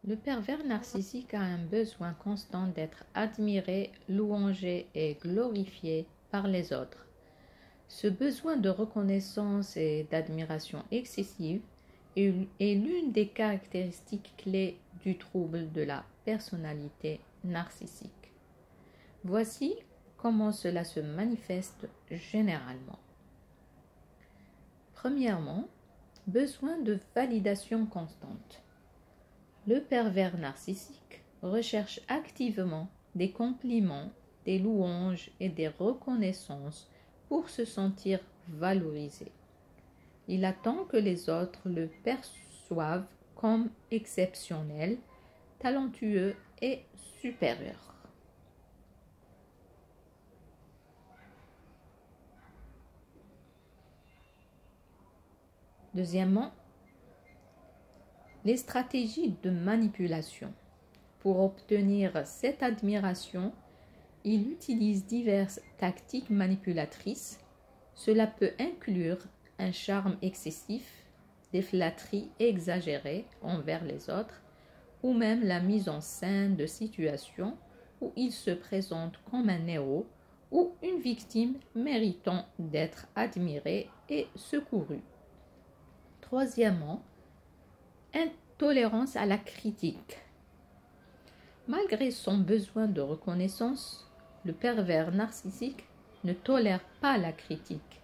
Le pervers narcissique a un besoin constant d'être admiré, louangé et glorifié par les autres. Ce besoin de reconnaissance et d'admiration excessive est l'une des caractéristiques clés du trouble de la personnalité narcissique. Voici comment cela se manifeste généralement. Premièrement, besoin de validation constante. Le pervers narcissique recherche activement des compliments, des louanges et des reconnaissances pour se sentir valorisé. Il attend que les autres le perçoivent comme exceptionnel, talentueux et supérieur. Deuxièmement, les stratégies de manipulation. Pour obtenir cette admiration, il utilise diverses tactiques manipulatrices. Cela peut inclure un charme excessif, des flatteries exagérées envers les autres, ou même la mise en scène de situations où il se présente comme un héros ou une victime méritant d'être admirée et secourue. Troisièmement, intolérance à la critique. Malgré son besoin de reconnaissance, le pervers narcissique ne tolère pas la critique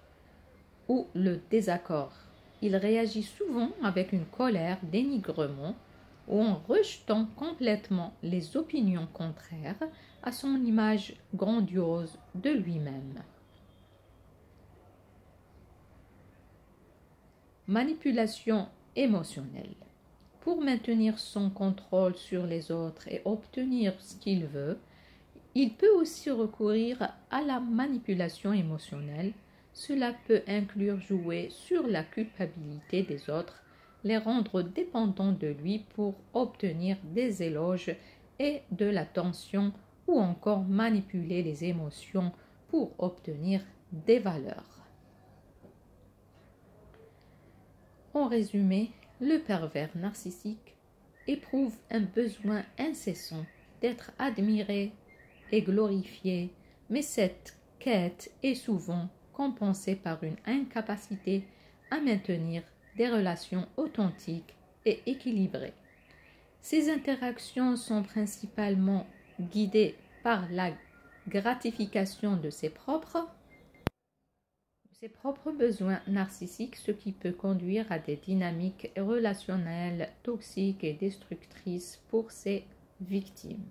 ou le désaccord. Il réagit souvent avec une colère, dénigrement ou en rejetant complètement les opinions contraires à son image grandiose de lui-même. Manipulation émotionnelle. Pour maintenir son contrôle sur les autres et obtenir ce qu'il veut, il peut aussi recourir à la manipulation émotionnelle. Cela peut inclure jouer sur la culpabilité des autres, les rendre dépendants de lui pour obtenir des éloges et de l'attention ou encore manipuler les émotions pour obtenir des valeurs. En résumé, le pervers narcissique éprouve un besoin incessant d'être admiré et glorifié, mais cette quête est souvent compensée par une incapacité à maintenir des relations authentiques et équilibrées. Ces interactions sont principalement guidées par la gratification de ses propres besoins narcissiques, ce qui peut conduire à des dynamiques relationnelles toxiques et destructrices pour ses victimes.